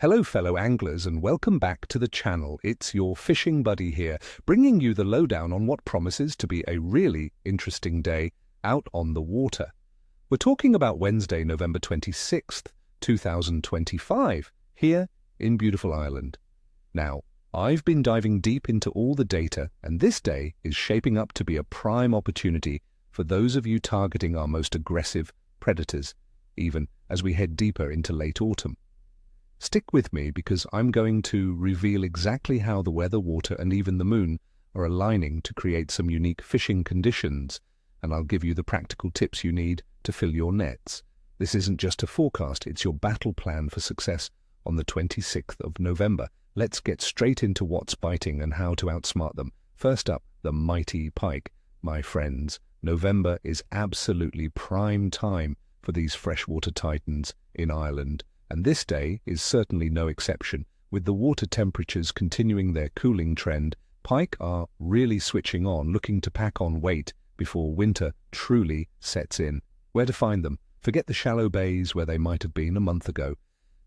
Hello fellow anglers and welcome back to the channel. It's your fishing buddy here, bringing you the lowdown on what promises to be a really interesting day out on the water. We're talking about Wednesday, November 26th, 2025, here in beautiful Ireland. Now, I've been diving deep into all the data, and this day is shaping up to be a prime opportunity for those of you targeting our most aggressive predators, even as we head deeper into late autumn. Stick with me because I'm going to reveal exactly how the weather, water, and even the moon are aligning to create some unique fishing conditions, and I'll give you the practical tips you need to fill your nets. This isn't just a forecast, it's your battle plan for success on the 26th of November. Let's get straight into what's biting and how to outsmart them. First up, the mighty pike. My friends, November is absolutely prime time for these freshwater titans in Ireland. And this day is certainly no exception. With the water temperatures continuing their cooling trend, pike are really switching on, looking to pack on weight before winter truly sets in. Where to find them? Forget the shallow bays where they might have been a month ago.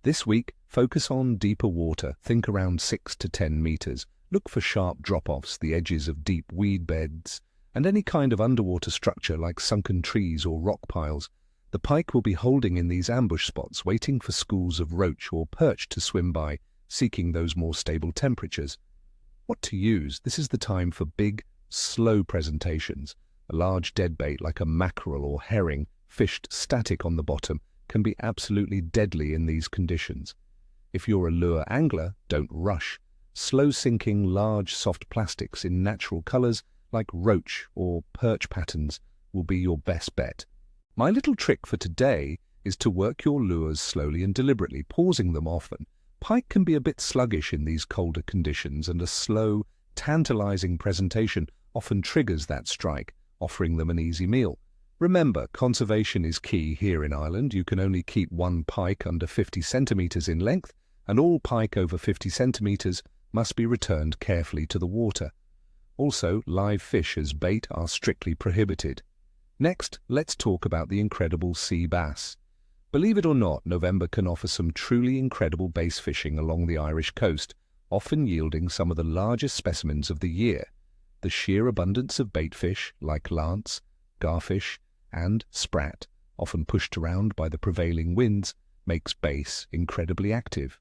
This week, focus on deeper water, think around 6 to 10 meters. Look for sharp drop-offs, the edges of deep weed beds, and any kind of underwater structure like sunken trees or rock piles. The pike will be holding in these ambush spots, waiting for schools of roach or perch to swim by, seeking those more stable temperatures. What to use? This is the time for big, slow presentations. A large deadbait like a mackerel or herring, fished static on the bottom, can be absolutely deadly in these conditions. If you're a lure angler, don't rush. Slow-sinking, large, soft plastics in natural colors like roach or perch patterns will be your best bet. My little trick for today is to work your lures slowly and deliberately, pausing them often. Pike can be a bit sluggish in these colder conditions, and a slow, tantalizing presentation often triggers that strike, offering them an easy meal. Remember, conservation is key here in Ireland. You can only keep one pike under 50 centimeters in length, and all pike over 50 centimeters must be returned carefully to the water. Also, live fish as bait are strictly prohibited. Next, let's talk about the incredible sea bass. Believe it or not, November can offer some truly incredible bass fishing along the Irish coast, often yielding some of the largest specimens of the year. The sheer abundance of bait fish like lance, garfish, and sprat, often pushed around by the prevailing winds, makes bass incredibly active.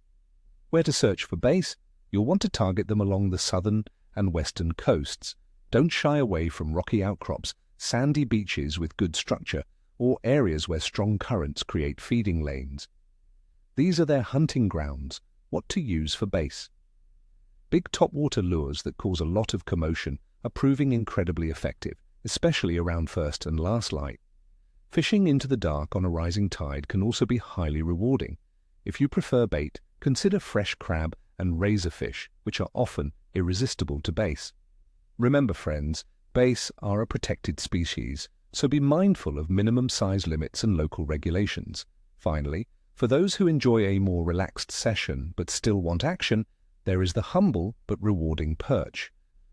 Where to search for bass? You'll want to target them along the southern and western coasts. Don't shy away from rocky outcrops, sandy beaches with good structure, or areas where strong currents create feeding lanes. These are their hunting grounds. What to use for bass? Big topwater lures that cause a lot of commotion are proving incredibly effective, especially around first and last light. Fishing into the dark on a rising tide can also be highly rewarding. If you prefer bait, consider fresh crab and razorfish, which are often irresistible to bass. Remember, friends, bass are a protected species, so be mindful of minimum size limits and local regulations. Finally, for those who enjoy a more relaxed session but still want action, there is the humble but rewarding perch.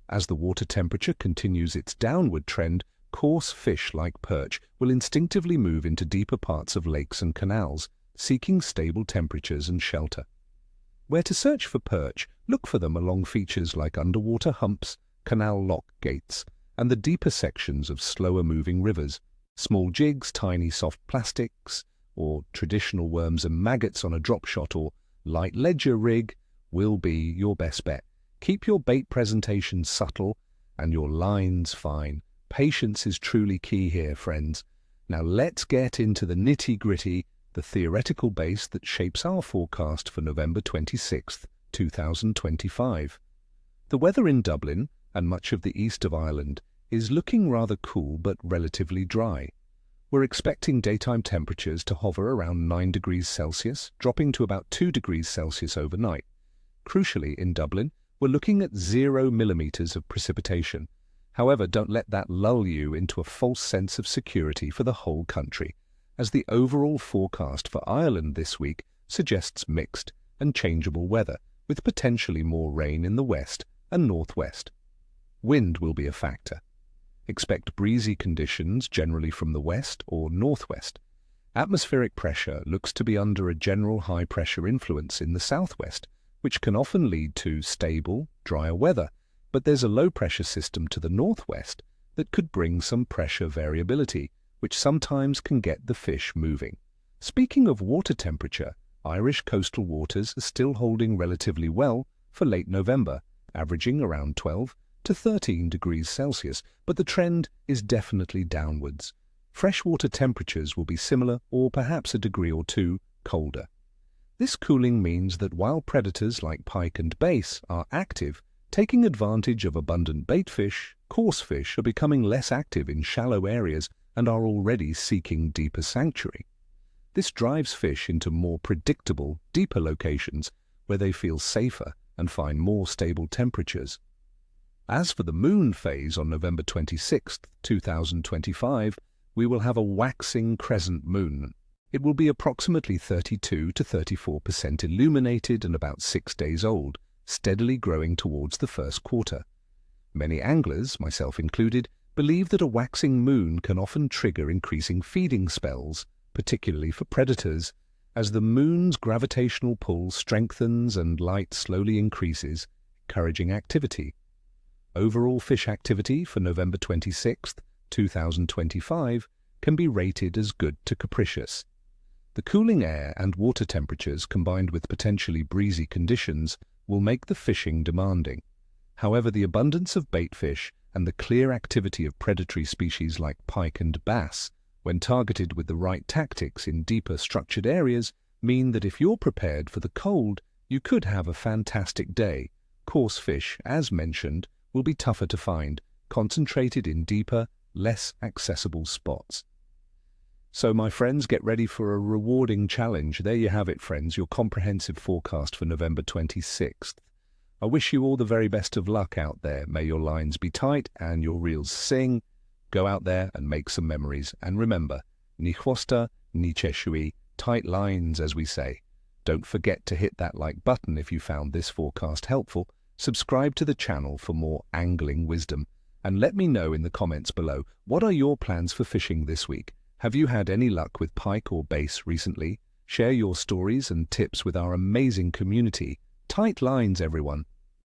As the water temperature continues its downward trend, coarse fish like perch will instinctively move into deeper parts of lakes and canals, seeking stable temperatures and shelter. Where to search for perch? Look for them along features like underwater humps, canal lock gates, and the deeper sections of slower-moving rivers. Small jigs, tiny soft plastics, or traditional worms and maggots on a drop shot or light ledger rig will be your best bet. Keep your bait presentation subtle and your lines fine. Patience is truly key here, friends. Now let's get into the nitty-gritty, the theoretical base that shapes our forecast for November 26th, 2025. The weather in Dublin and much of the east of Ireland is looking rather cool but relatively dry. We're expecting daytime temperatures to hover around 9 degrees Celsius, dropping to about 2 degrees Celsius overnight. Crucially, in Dublin, we're looking at 0 millimeters of precipitation. However, don't let that lull you into a false sense of security for the whole country, as the overall forecast for Ireland this week suggests mixed and changeable weather, with potentially more rain in the west and northwest. Wind will be a factor. Expect breezy conditions generally from the west or northwest, Atmospheric pressure looks to be under a general high-pressure influence in the southwest, which can often lead to stable, drier weather, but there's a low-pressure system to the northwest that could bring some pressure variability, which sometimes can get the fish moving. Speaking of water temperature, Irish coastal waters are still holding relatively well for late November, averaging around 12 to 13 degrees Celsius, but the trend is definitely downwards. Freshwater temperatures will be similar or perhaps a degree or two colder. This cooling means that while predators like pike and bass are active, taking advantage of abundant baitfish, coarse fish are becoming less active in shallow areas and are already seeking deeper sanctuary. This drives fish into more predictable, deeper locations where they feel safer and find more stable temperatures. As for the moon phase on November 26, 2025, we will have a waxing crescent moon. It will be approximately 32 to 34% illuminated and about 6 days old, steadily growing towards the first quarter. Many anglers, myself included, believe that a waxing moon can often trigger increasing feeding spells, particularly for predators, as the moon's gravitational pull strengthens and light slowly increases, encouraging activity. Overall fish activity for November 26, 2025 can be rated as good to capricious. The cooling air and water temperatures combined with potentially breezy conditions will make the fishing demanding. However, the abundance of baitfish and the clear activity of predatory species like pike and bass, when targeted with the right tactics in deeper structured areas, mean that if you're prepared for the cold, you could have a fantastic day. Coarse fish, as mentioned, will be tougher to find, concentrated in deeper, less accessible spots. So my friends, get ready for a rewarding challenge. There you have it, friends, your comprehensive forecast for November 26th. I wish you all the very best of luck out there. May your lines be tight and your reels sing. Go out there and make some memories. And remember, ni chwosta, ni cheshui, tight lines, as we say. Don't forget to hit that like button if you found this forecast helpful. Subscribe to the channel for more angling wisdom. And let me know in the comments below, what are your plans for fishing this week? Have you had any luck with pike or bass recently? Share your stories and tips with our amazing community. Tight lines, everyone.